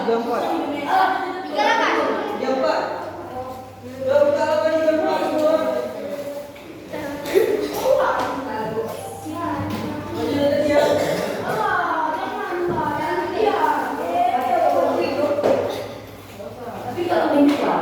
jam 4. Jam 4. Dah buka lawan jam 4 semua. Macam tadi ya. Tapi kalau minta,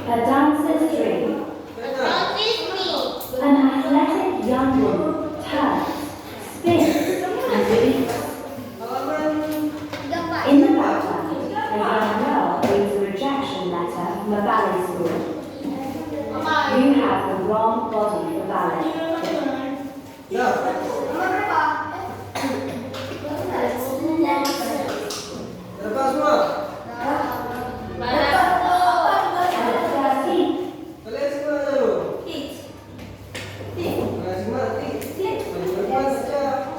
a dancer's dream. An athletic young woman turns, spins, and leaps. In the background, a young girl reads a rejection letter from a ballet school. You have the wrong body for ballet. Lepas semua. Kalian semua dulu. Kalian semua tik. Lepas saja.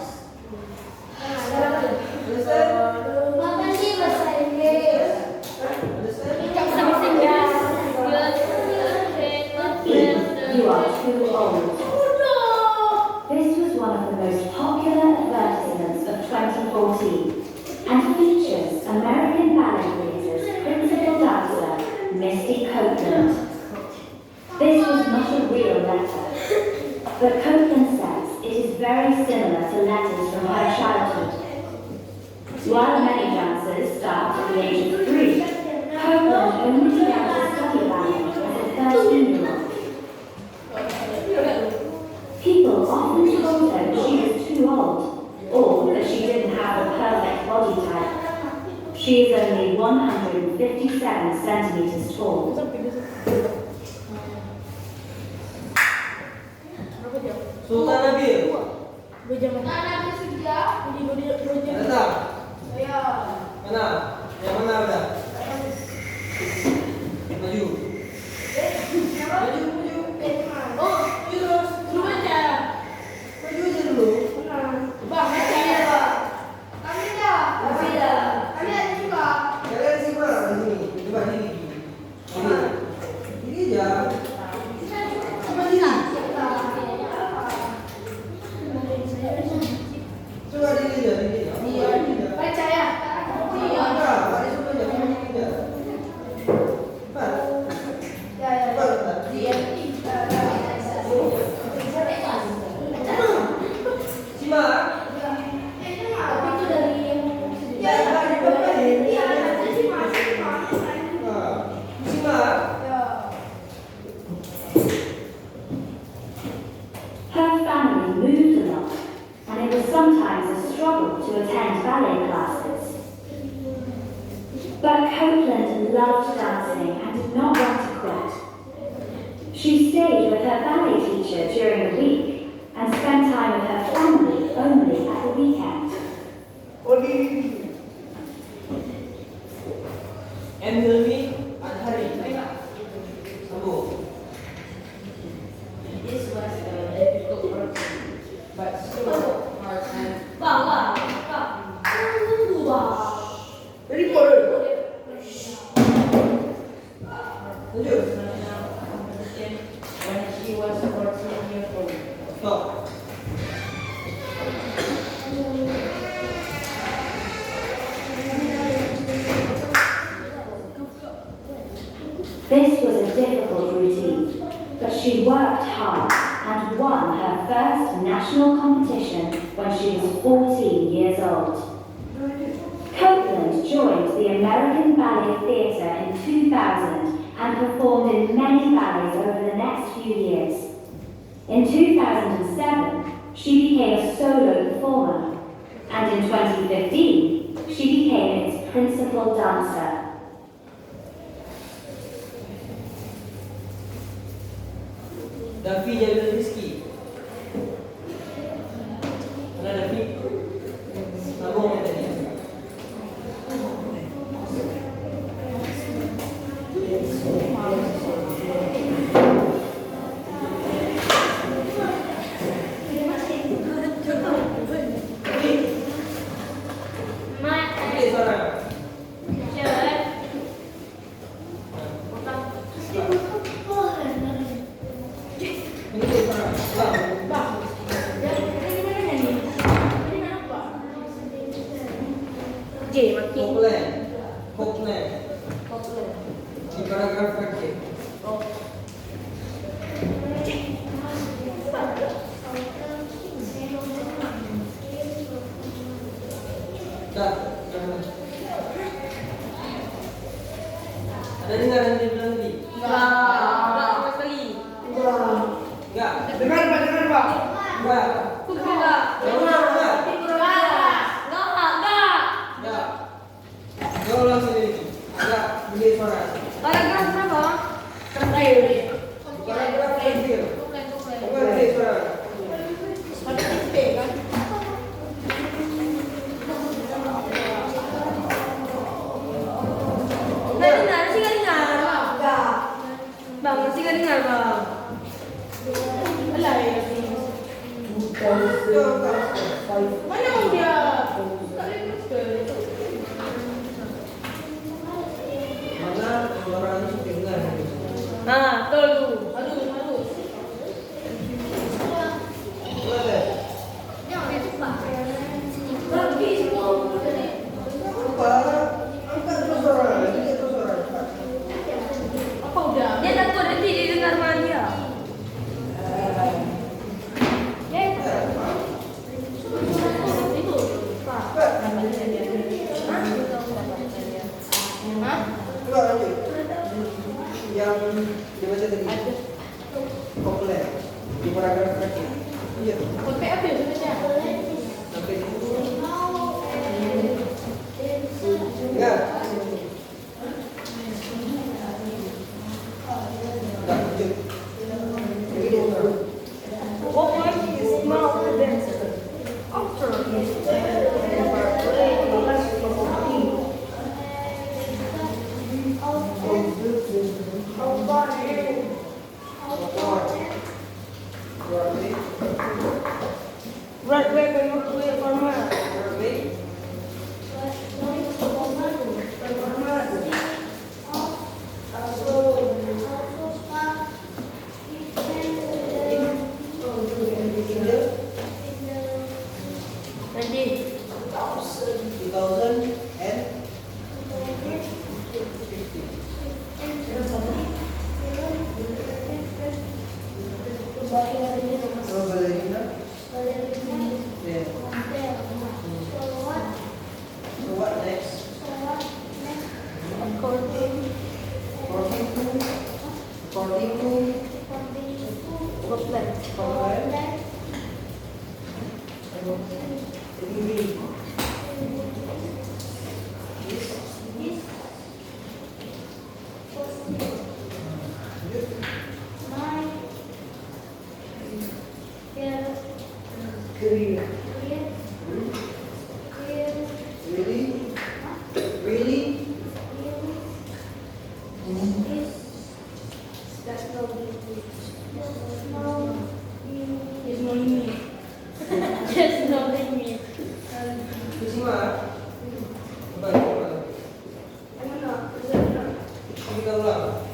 Understand? You are too old. This was one of the most popular advertisements of 2014 and features American Ballet Theatre's principal dancer, Misty Copeland. This was not a real letter, but Copeland says it is very similar to letters from her childhood. While many dancers start at the age of 3, Copeland only began to study ballet as a 13-year-old. People often told her she was too old, or that she didn't have a perfect body type. She is only 157 centimeters tall. Sultan Nabil. Datang. Mana? Yang mana ada? Maju. Maju. Her family moved a lot, and it was sometimes a struggle to attend ballet classes. But Copeland loved dancing and did not want to quit. She stayed with her ballet teacher during the week and spent time with her family only at the weekend. And Hilmi Adhari. Sambung. This was a difficult work, but still hard time. When she was 14 years old. Stop. This was a difficult routine, but she worked hard and won her first national competition when she was 14 years old. Copeland joined the American Ballet Theatre in 2000 and performed in many ballets over the next few years. In 2007, she became a solo performer, and in 2015, she became its principal dancer. Davi Jalil Rizki. Mana Davi? Sambung yang tadi. Bang, masih kan dengar bang? Alay. 2005. Mana dia? Tak lulus ke? Mana suara itu dengar? Ah, betul tu. Harus. Boleh. Apa? Angkat terus suara. Angkat terus suara. Apa udah? Dia takut nanti dia dengar mana dia. Keluar lanjut. Yang dibaca tadi. Populer. Di paragraf terakhir. Iya. Sampai apa yang sebenarnya? Sampai di situ. Enggak. Enggak lanjut. Ini dia terus. What was his mouth dancer? After his Right back and look away from her. Nanti 2050. Oh, ballerina. Yeah. So what next? According to Goplet. career. Really? Really? There's no limit. There's no limit. Kusima? Apa? Kita ulang.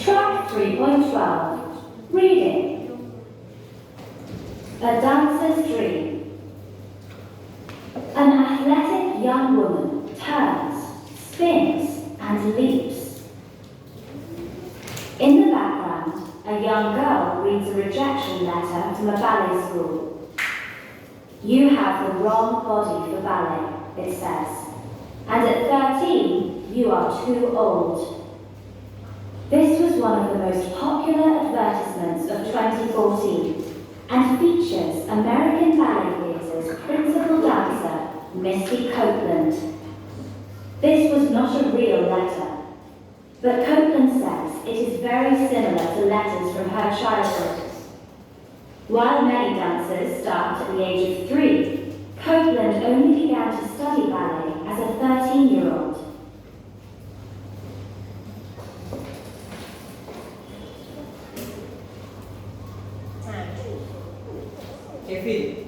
Track 3.12. Reading. A dancer's dream. An athletic young woman turns, spins, and leaps. In the background, a young girl reads a rejection letter from a ballet school. You have the wrong body for ballet, it says. And at 13, you are too old. This was one of the most popular advertisements of 2014 and features American Ballet Theatre's principal dancer, Misty Copeland. This was not a real letter, but Copeland says it is very similar to letters from her childhood. While many dancers start at the age of 3, Copeland only began to study ballet as a 13-year-old. Kevin.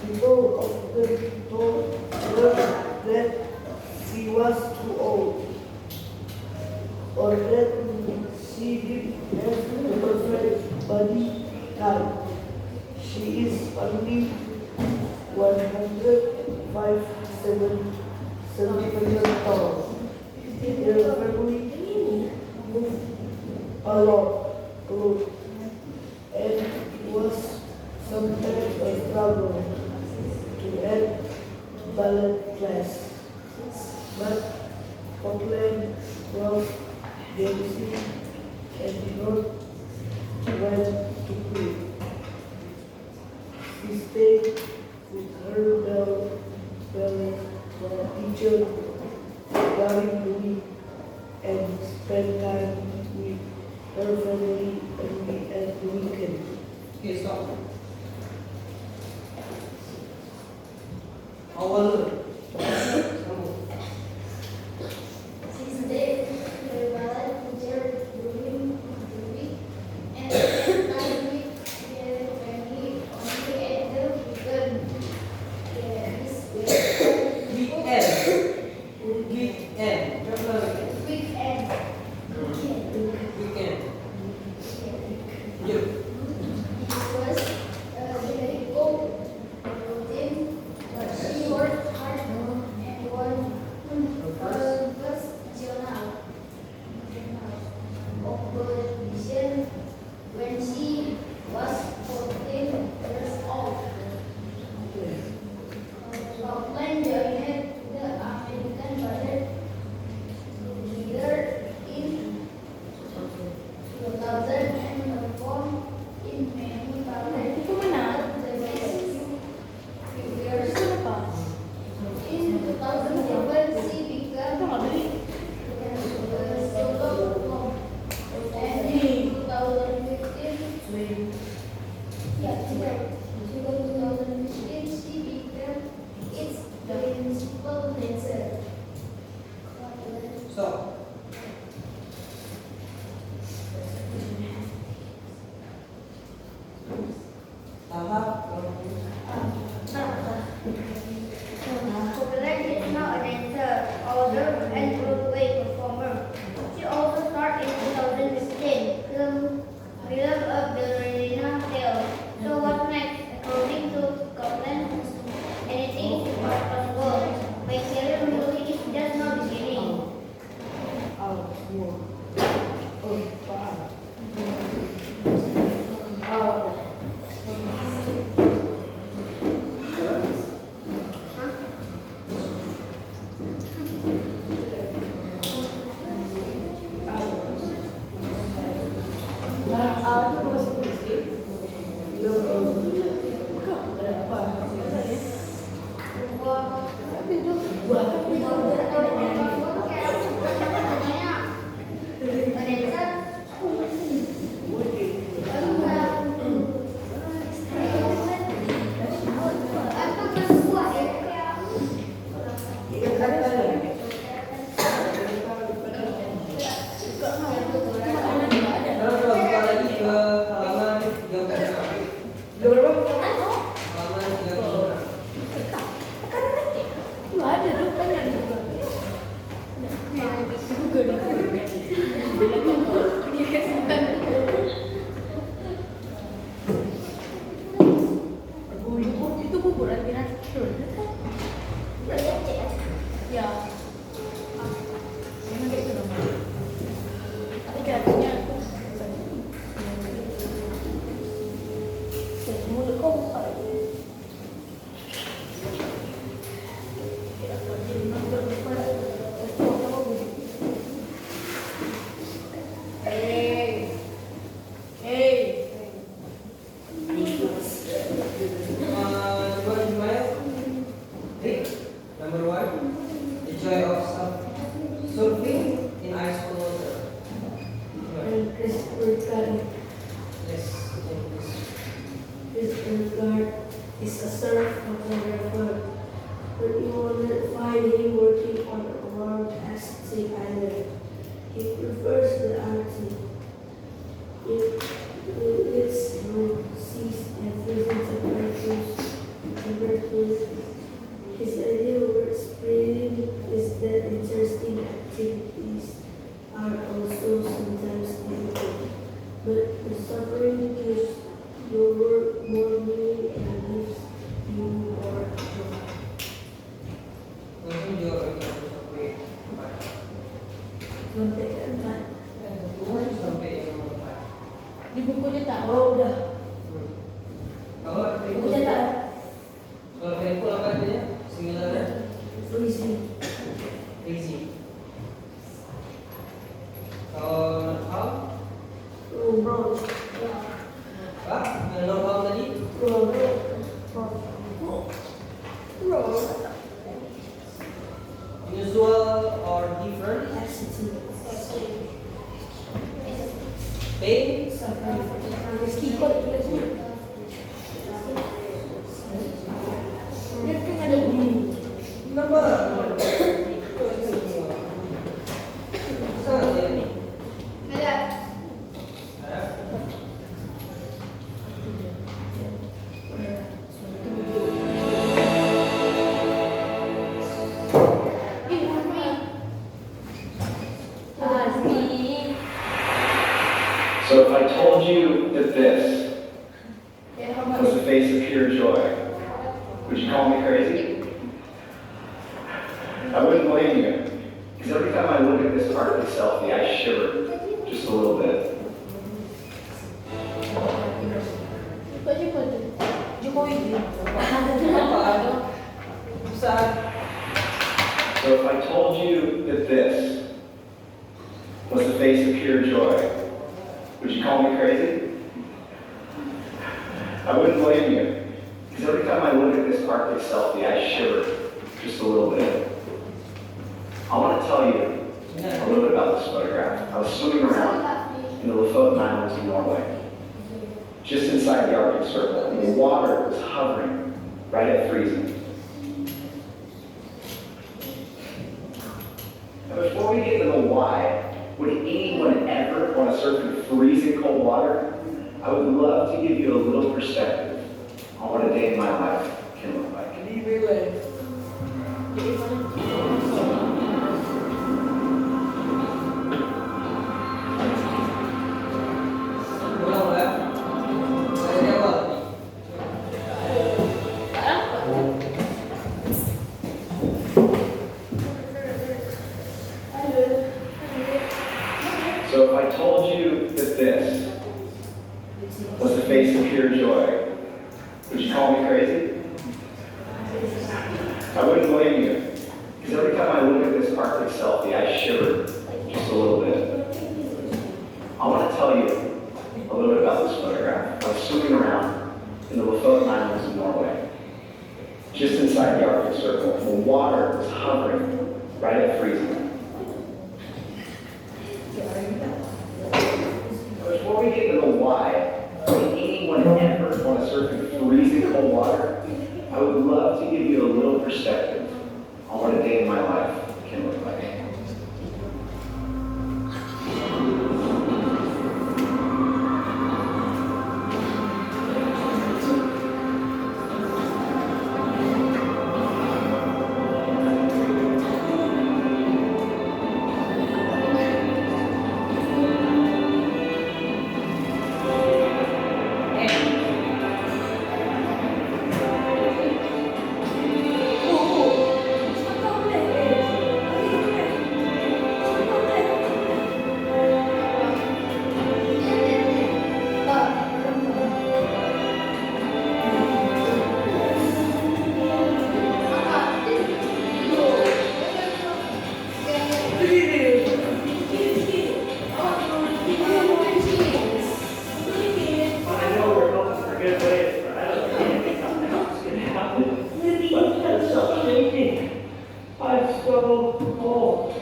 People of the people heard that she was too old, or that she didn't have the perfect body type. She is only 105 centimeters tall. Her family moved a lot, and it was sometimes a struggle to add ballet class. But Portland was dancing and did not want to quit. She stayed with her ballet teacher during the week and spent time with her family only at the weekend. Okay, stop. Awal. Kamu. 2011, she became solo mom. And in 2015, she became its principal dancer. So, tahap Popular is now a dancer, author, and Broadway performer. She also starred in 2015 film of Ballerina Tale. So what's next? According to Scotland, anything is possible. My career really is just now beginning. Terus kalau buka lagi ke halaman 36. Halaman 36. Itu bubur antiran. Ya. Memang kayak itu dong. Tapi katanya mulut kau buka. Number 1, the joy of surfing in ice cold water. Yes. His regard is a surf photographer, but you will not find him working on a warm Pacific island. He prefers the Arctic. Its seas and freezing temperatures. His ideal work spreading is that interesting activities are also sometimes difficult, but the suffering gives your work more meaning and gives you more joy. Langsung jawab lagi sampai 4. Sampai ke 4. Sampai yang nomor 4. di bukunya tak. Oh, udah. Kalau Buku cetak. kalau handphone apa artinya? Similarnya? Freezing. Easy. Kalau normal? Roll. Apa? Yang normal tadi? Roll. Usual or different? Accident. Pain? Suffering. Ikut tulisnya. Dia kan ada bunyi. Kenapa? Sangat ya? Ada. So if I told you that this was the face of pure joy, would you call me crazy? I wouldn't blame you, because every time I look at this art selfie, I shiver just a little bit. So if I told you that this was the face of pure joy, would you call me crazy? I wouldn't blame you, because every time I look at this Arctic selfie, I shiver just a little bit. I was swimming around in the Lofoten Islands in Norway, just inside the Arctic Circle, and the water was hovering right at freezing. Now, before we get into the why, would anyone ever want to surf in freezing cold water? I would love to give you a little perspective on what a day in my life can look like. Ulang ya. Dari awal. So if I told you that this was the face of pure joy, would you call me crazy? I wouldn't blame you, because every time I look at this Arctic selfie, I shiver just a little bit. I want to tell you a little bit about this photograph. I was swimming around in the Lofoten Islands in Norway, just inside the Arctic Circle. The water was hovering right at freezing. Before we get into the why, would anyone ever want to surf in freezing cold water? I would love to give you a little perspective on what a day in my life can look like. I know we're hoping for good ways, but I don't think anything else can happen. But that's so shaking. I'm so cold.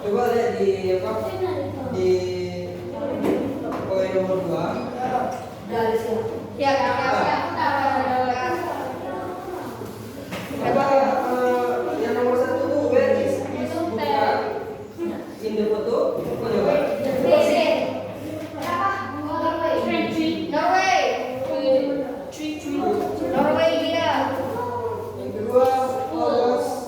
Coba lihat di apa? Di poin nomor 2. Coba yang nomor 1 tuh where is Putra in the photo? Coba. Yang kedua polos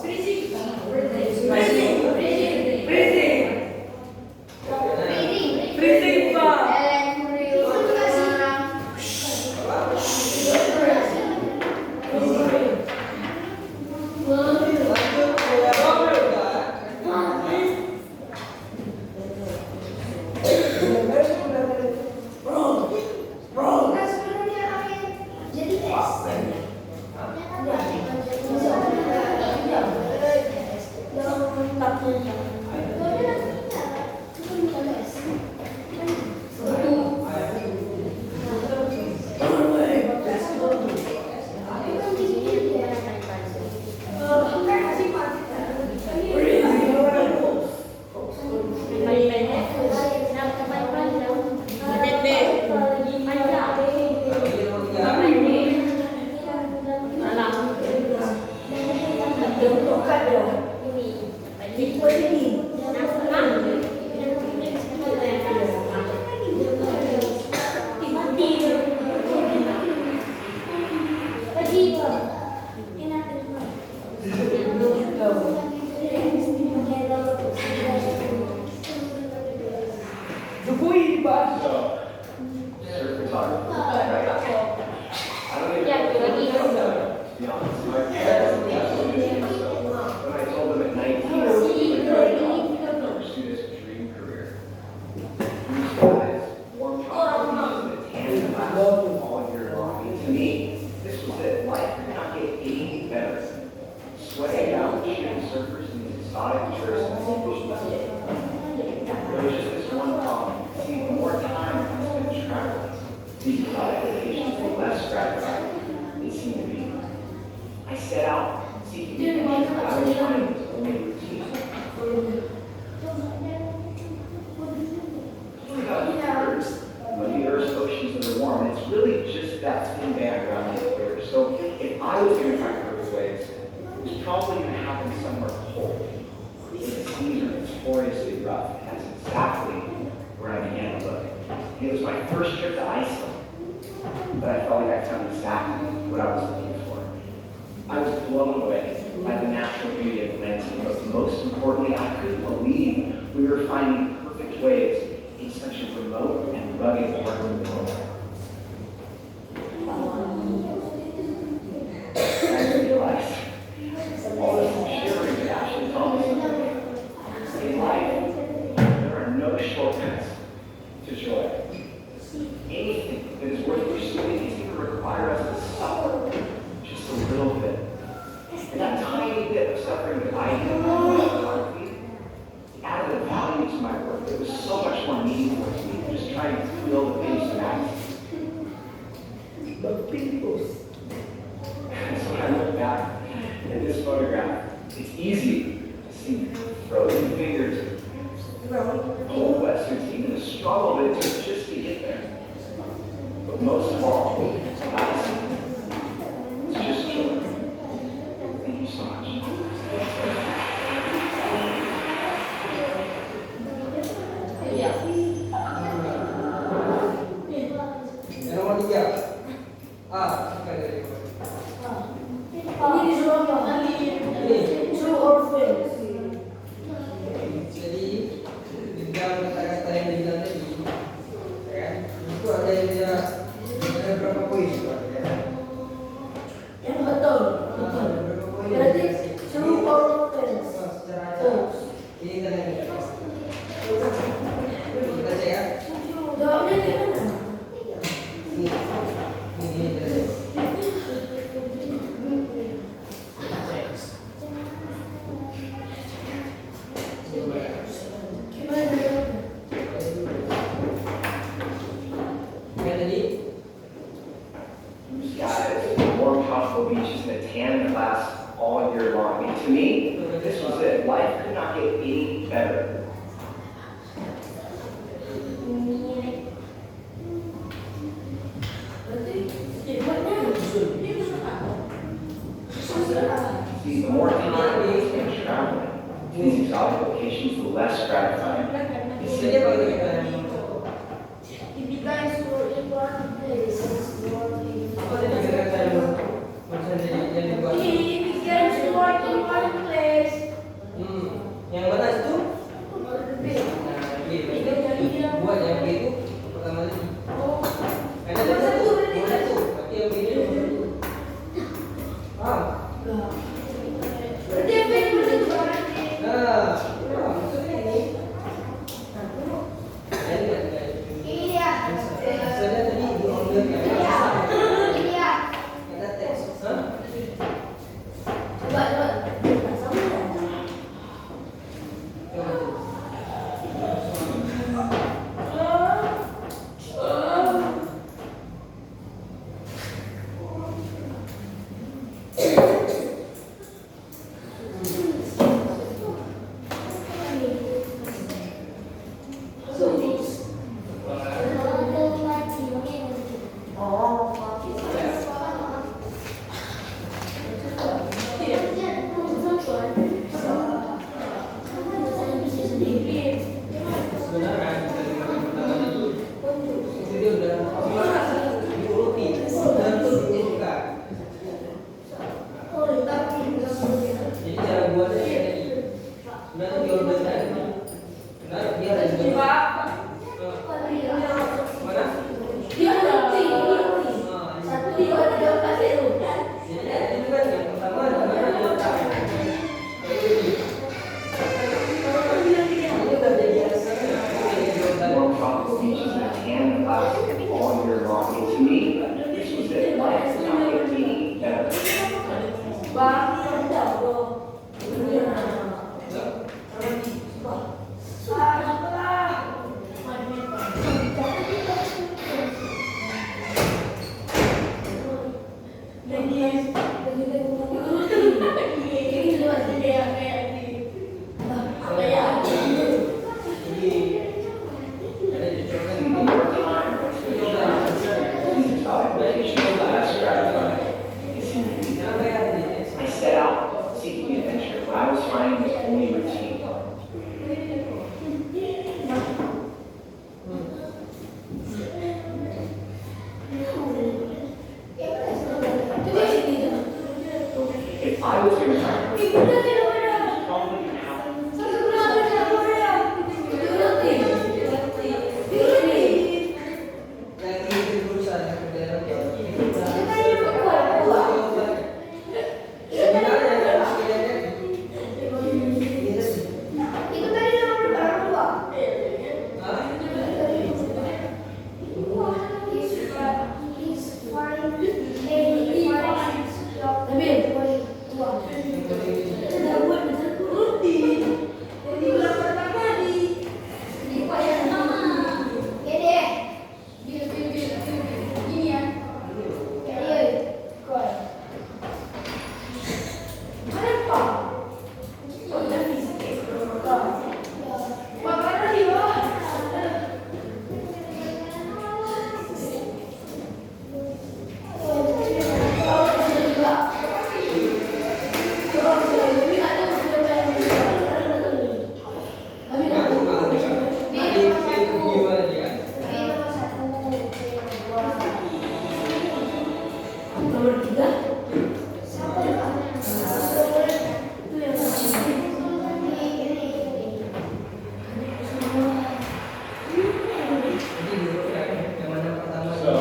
Surf photography. I don't even know. To be honest, my parents when I told them at 19, I would pursue this dream career. These guys warm chocolate and tan tobacco all year long. And to me, this was it. Life could not exotic tourist destinations. There was just this one problem. See, the more time I spent traveling, these exotic locations, the less gratifying they seem to be. I set out seeking adventure, but I was finding it was only routine. When the Earth's oceans and the warm, it's really just that thin band around the equator. So if I was going to find perfect waves, it was probably going to happen somewhere cold. The seas are notoriously rough, and that's exactly where I began to look. It was my first trip to Iceland, but I felt like I found exactly what I was looking for. I was blown away by the natural beauty of the landscape, but most importantly, I couldn't believe we were finding perfect waves in such a remote and rugged part of the world. And I realized all this shivering could actually tell me something. In life, there are no shortcuts to joy. Anything that is worth pursuing is going to require us to suffer just a little bit. And that tiny bit of suffering that I did added a value to my work. It was so much more meaningful to me than just trying to fill the page of magazines. But people, So when I look back at this photograph, it's easy to see frozen fingers, cold wetsuits, even the struggle that it took just to get there. But most of all, what I see is just joy. Thank you so much. Yang nomor 3. Siapa dari Ini disuruh true or false. Jadi bidang kata-kata yang dibilang tadi, ya kan? Itu ada berapa poin itu? Ya? Yang betul. Ada berapa poin? Berarti true or false. Secara False. ini kan yang kita cek ya. Jawabnya di mana? Ini kita cek. Blue skies, warm tropical beaches, and a tan that lasts all year long. I mean, to me, this was it. Life could not get any better. See, the more time I spend traveling to these exotic locations, the less gratifying it seemed Dia to bagi be. kita yang If you guys were in one place, apa tadi kata-kata yang macam yang dibuat? if you guys were in one place, Yang mana itu? lebih. Nah, B. Buat yang B itu pertama lagi. Oh, Ada satu, nomor satu. Berarti yang B itu nomor satu. Paham? berarti apa yang betul berarti? Nah, maksudnya ini.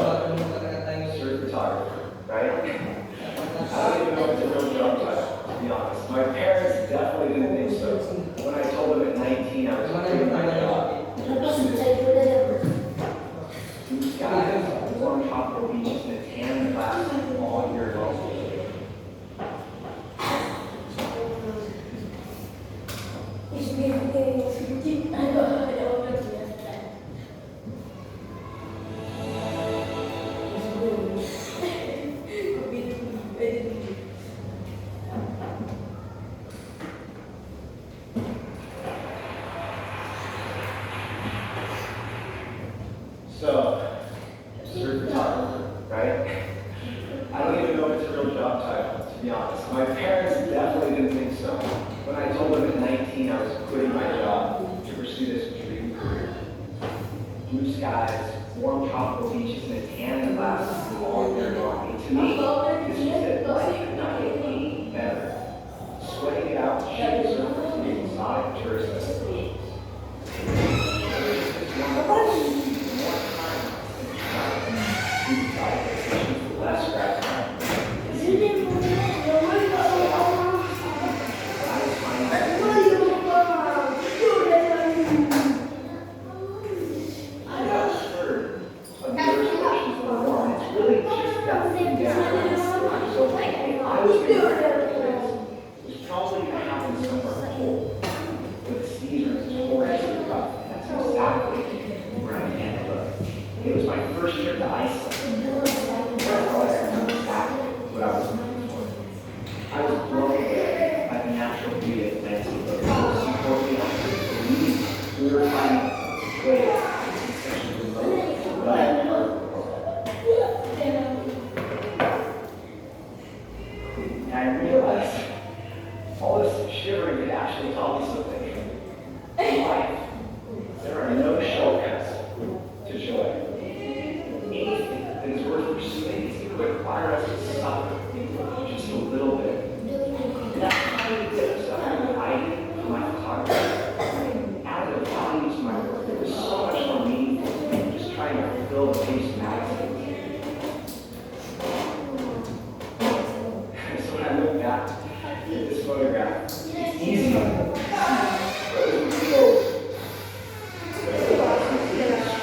Street photographer, right? I don't even know if it's a real job title, to be honest. My parents definitely didn't think so. When I told them at 19 I was quitting my job. These guys warm tropical beaches in a tan glass all year long. So, street photographer, right? I don't even know if it's a real job title, to be honest. My parents definitely didn't think so. When I told them at 19 I was quitting my job to pursue this dream career. Blue skies, warm tropical beaches, and a tan glass all year long. And to me, this was it. Life could not get any better. Sweating it out, shooting surfers, and exotic tourist destinations. Less scratch time. It was my first trip to Iceland. What I was looking for. I was blown away by the natural beauty of the landscape of the seaport. We were finding waves in such a remote, rugged part of the world. And I realized all this shivering could actually taught me something. In life, there are no shortcuts to joy. Anything that is worth pursuing would require us to suffer just a little bit. And that tiny bit of suffering I did for my photography added a value to my work. It was so much more meaningful than just trying to fill the page of magazines. So when I look back at this photograph, it's easy. But it was real.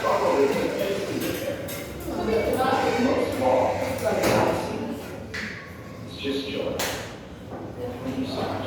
Struggle with it. Most of all, it's just joy. Thank you so much.